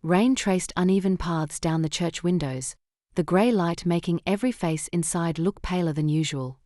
Rain traced uneven paths down the church windows, the grey light making every face inside look paler than usual.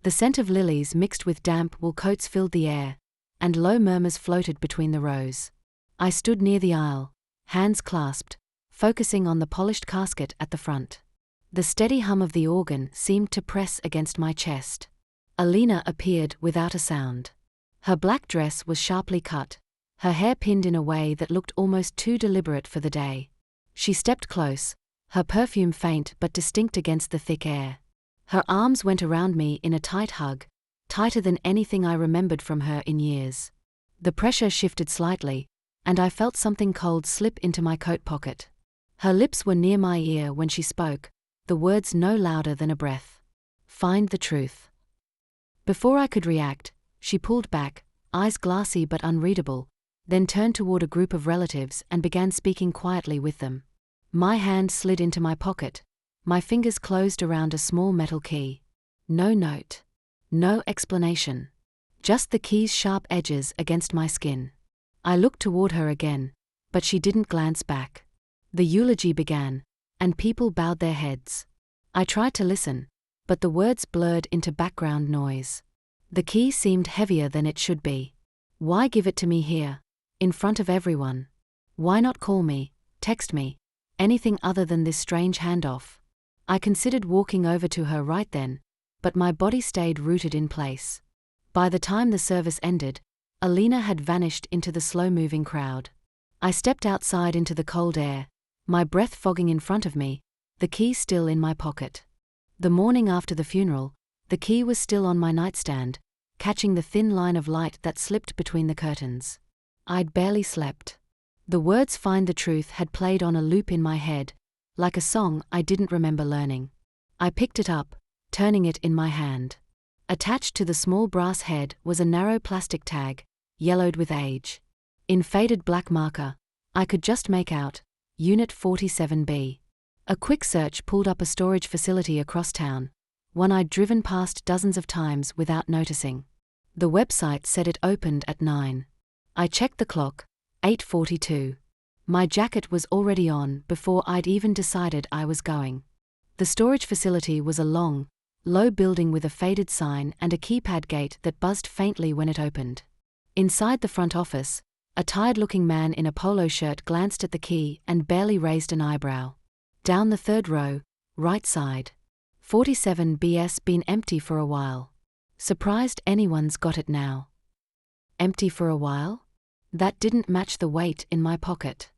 The scent of lilies mixed with damp wool coats filled the air, and low murmurs floated between the rows. I stood near the aisle, hands clasped, focusing on the polished casket at the front. The steady hum of the organ seemed to press against my chest. Alina appeared without a sound. Her black dress was sharply cut, her hair pinned in a way that looked almost too deliberate for the day. She stepped close, her perfume faint but distinct against the thick air. Her arms went around me in a tight hug, tighter than anything I remembered from her in years. The pressure shifted slightly, and I felt something cold slip into my coat pocket. Her lips were near my ear when she spoke, the words no louder than a breath. "Find the truth." Before I could react, she pulled back, eyes glassy but unreadable, then turned toward a group of relatives and began speaking quietly with them. My hand slid into my pocket, my fingers closed around a small metal key. No note. No explanation. Just the key's sharp edges against my skin. I looked toward her again, but she didn't glance back. The eulogy began, and people bowed their heads. I tried to listen, but the words blurred into background noise. The key seemed heavier than it should be. Why give it to me here, in front of everyone? Why not call me, text me, anything other than this strange handoff? I considered walking over to her right then, but my body stayed rooted in place. By the time the service ended, Alina had vanished into the slow-moving crowd. I stepped outside into the cold air, my breath fogging in front of me, the key still in my pocket. The morning after the funeral, the key was still on my nightstand, catching the thin line of light that slipped between the curtains. I'd barely slept. The words "find the truth" had played on a loop in my head, like a song I didn't remember learning. I picked it up, turning it in my hand. Attached to the small brass head was a narrow plastic tag, yellowed with age. In faded black marker, I could just make out, Unit 47B. A quick search pulled up a storage facility across town, one I'd driven past dozens of times without noticing. The website said it opened at 9. I checked the clock, 8:42. My jacket was already on before I'd even decided I was going. The storage facility was a long, low building with a faded sign and a keypad gate that buzzed faintly when it opened. Inside the front office, a tired-looking man in a polo shirt glanced at the key and barely raised an eyebrow. Down the third row, right side. 47BS been empty for a while. Surprised anyone's got it now. Empty for a while? That didn't match the weight in my pocket.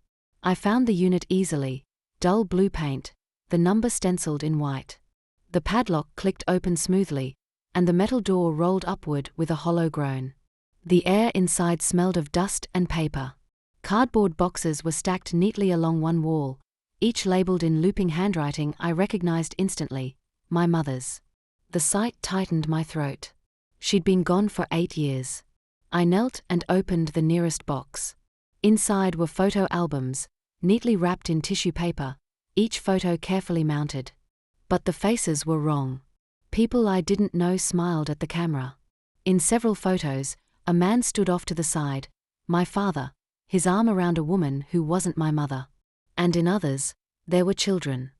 I found the unit easily, dull blue paint, the number stenciled in white. The padlock clicked open smoothly, and the metal door rolled upward with a hollow groan. The air inside smelled of dust and paper. Cardboard boxes were stacked neatly along one wall, each labeled in looping handwriting I recognized instantly, my mother's. The sight tightened my throat. She'd been gone for 8 years. I knelt and opened the nearest box. Inside were photo albums, neatly wrapped in tissue paper, each photo carefully mounted. But the faces were wrong. People I didn't know smiled at the camera. In several photos, a man stood off to the side, my father, his arm around a woman who wasn't my mother. And in others, there were children.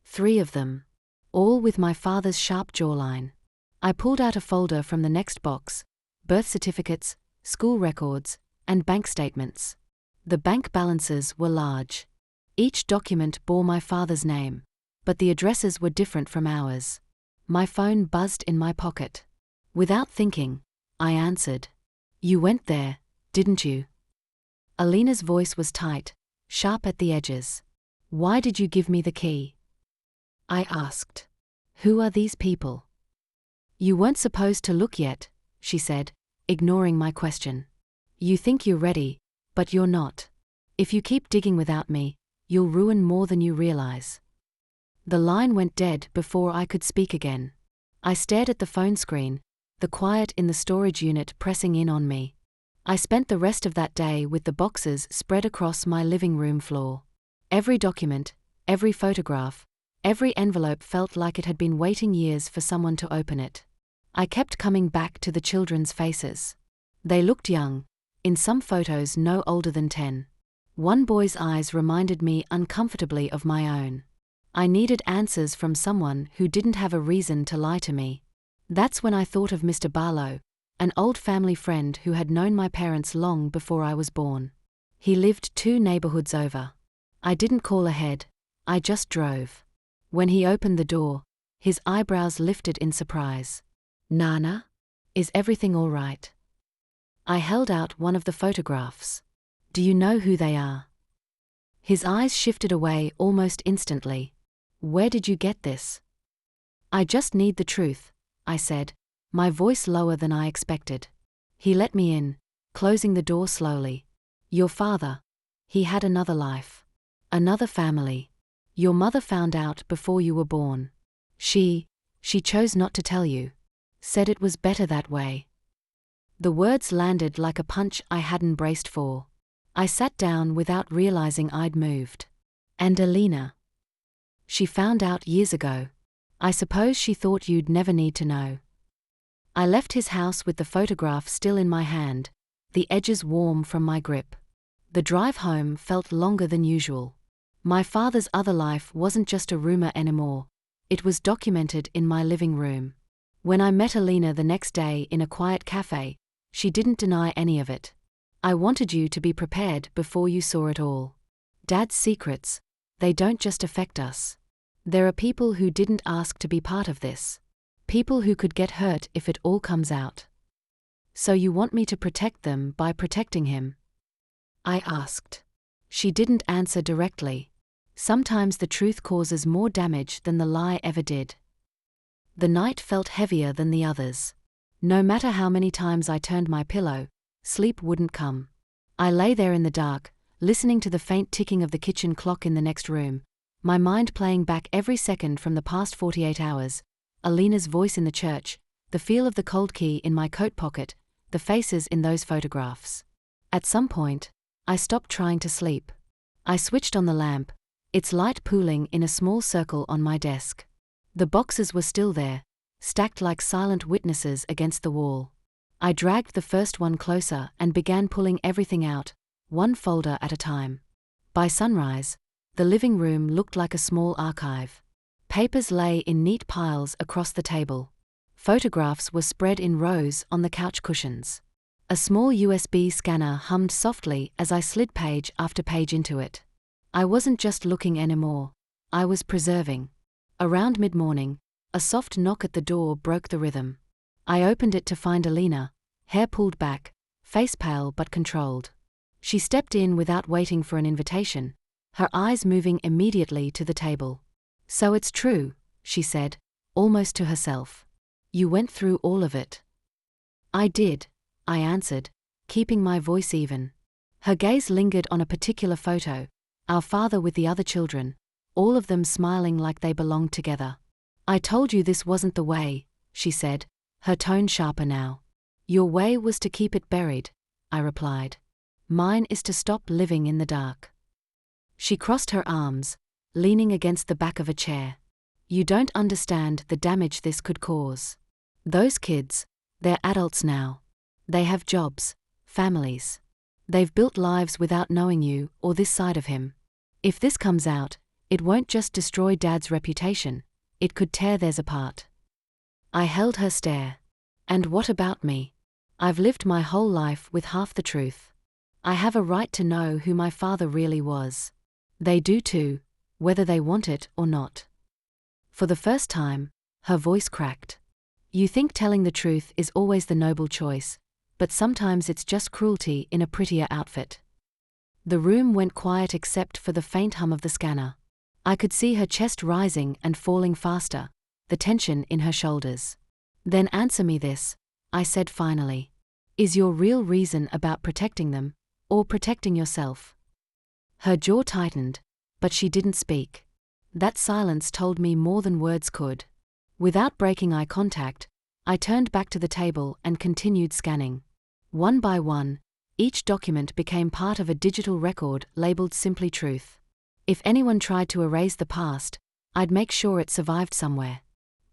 3 of them. All with my father's sharp jawline. I pulled out a folder from the next box, birth certificates, school records, and bank statements. The bank balances were large. Each document bore my father's name, but the addresses were different from ours. My phone buzzed in my pocket. Without thinking, I answered. "You went there, didn't you?" Alina's voice was tight, sharp at the edges. "Why did you give me the key?" I asked. "Who are these people?" "You weren't supposed to look yet," she said, ignoring my question. "You think you're ready, but you're not. If you keep digging without me, you'll ruin more than you realize." The line went dead before I could speak again. I stared at the phone screen, the quiet in the storage unit pressing in on me. I spent the rest of that day with the boxes spread across my living room floor. Every document, every photograph, every envelope felt like it had been waiting years for someone to open it. I kept coming back to the children's faces. They looked young, in some photos no older than 10. One boy's eyes reminded me uncomfortably of my own. I needed answers from someone who didn't have a reason to lie to me. That's when I thought of Mr. Barlow, an old family friend who had known my parents long before I was born. He lived 2 neighborhoods over. I didn't call ahead, I just drove. When he opened the door, his eyebrows lifted in surprise. "Nana? Is everything all right?" I held out one of the photographs. "Do you know who they are?" His eyes shifted away almost instantly. "Where did you get this?" "I just need the truth," I said, my voice lower than I expected. He let me in, closing the door slowly. "Your father. He had another life. Another family. Your mother found out before you were born. She chose not to tell you. Said it was better that way." The words landed like a punch I hadn't braced for. I sat down without realizing I'd moved. "And Alina? She found out years ago. I suppose she thought you'd never need to know." I left his house with the photograph still in my hand, the edges warm from my grip. The drive home felt longer than usual. My father's other life wasn't just a rumor anymore, it was documented in my living room. When I met Alina the next day in a quiet cafe, she didn't deny any of it. "I wanted you to be prepared before you saw it all. Dad's secrets, they don't just affect us. There are people who didn't ask to be part of this. People who could get hurt if it all comes out. So you want me to protect them by protecting him?" I asked. She didn't answer directly. Sometimes the truth causes more damage than the lie ever did. The night felt heavier than the others. No matter how many times I turned my pillow, sleep wouldn't come. I lay there in the dark, listening to the faint ticking of the kitchen clock in the next room, my mind playing back every second from the past 48 hours, Alina's voice in the church, the feel of the cold key in my coat pocket, the faces in those photographs. At some point, I stopped trying to sleep. I switched on the lamp, its light pooling in a small circle on my desk. The boxes were still there, stacked like silent witnesses against the wall. I dragged the first one closer and began pulling everything out, one folder at a time. By sunrise, the living room looked like a small archive. Papers lay in neat piles across the table. Photographs were spread in rows on the couch cushions. A small USB scanner hummed softly as I slid page after page into it. I wasn't just looking anymore, I was preserving. Around mid-morning, a soft knock at the door broke the rhythm. I opened it to find Alina, hair pulled back, face pale but controlled. She stepped in without waiting for an invitation, her eyes moving immediately to the table. "So it's true," she said, almost to herself. "You went through all of it." "I did," I answered, keeping my voice even. Her gaze lingered on a particular photo, our father with the other children, all of them smiling like they belonged together. "I told you this wasn't the way," she said, her tone sharper now. "Your way was to keep it buried," I replied. "Mine is to stop living in the dark." She crossed her arms, leaning against the back of a chair. "You don't understand the damage this could cause. Those kids, they're adults now. They have jobs, families. They've built lives without knowing you or this side of him. If this comes out, it won't just destroy Dad's reputation, it could tear theirs apart." I held her stare. "And what about me? I've lived my whole life with half the truth. I have a right to know who my father really was. They do too, whether they want it or not." For the first time, her voice cracked. "You think telling the truth is always the noble choice, but sometimes it's just cruelty in a prettier outfit." The room went quiet except for the faint hum of the scanner. I could see her chest rising and falling faster, the tension in her shoulders. "Then answer me this," I said finally. "Is your real reason about protecting them, or protecting yourself?" Her jaw tightened, but she didn't speak. That silence told me more than words could. Without breaking eye contact, I turned back to the table and continued scanning. One by one, each document became part of a digital record labeled simply truth. If anyone tried to erase the past, I'd make sure it survived somewhere.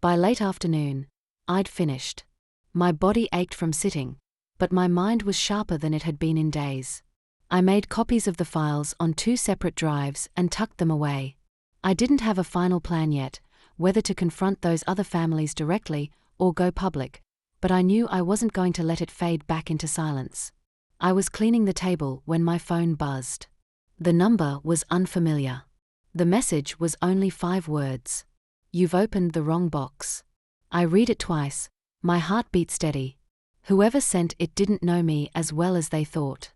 By late afternoon, I'd finished. My body ached from sitting, but my mind was sharper than it had been in days. I made copies of the files on 2 separate drives and tucked them away. I didn't have a final plan yet, whether to confront those other families directly or go public, but I knew I wasn't going to let it fade back into silence. I was cleaning the table when my phone buzzed. The number was unfamiliar. The message was only 5 words. "You've opened the wrong box." I read it twice, my heart beat steady. Whoever sent it didn't know me as well as they thought.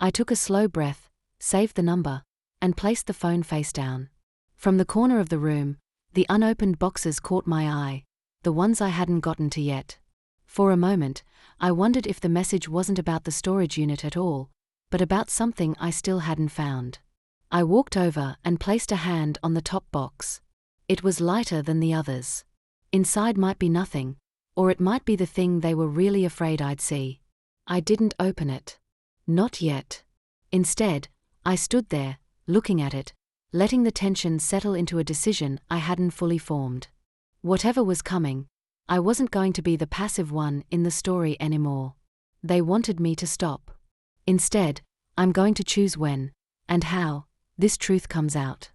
I took a slow breath, saved the number, and placed the phone face down. From the corner of the room, the unopened boxes caught my eye, the ones I hadn't gotten to yet. For a moment, I wondered if the message wasn't about the storage unit at all, but about something I still hadn't found. I walked over and placed a hand on the top box. It was lighter than the others. Inside might be nothing, or it might be the thing they were really afraid I'd see. I didn't open it. Not yet. Instead, I stood there, looking at it, letting the tension settle into a decision I hadn't fully formed. Whatever was coming, I wasn't going to be the passive one in the story anymore. They wanted me to stop. Instead, I'm going to choose when, and how, this truth comes out.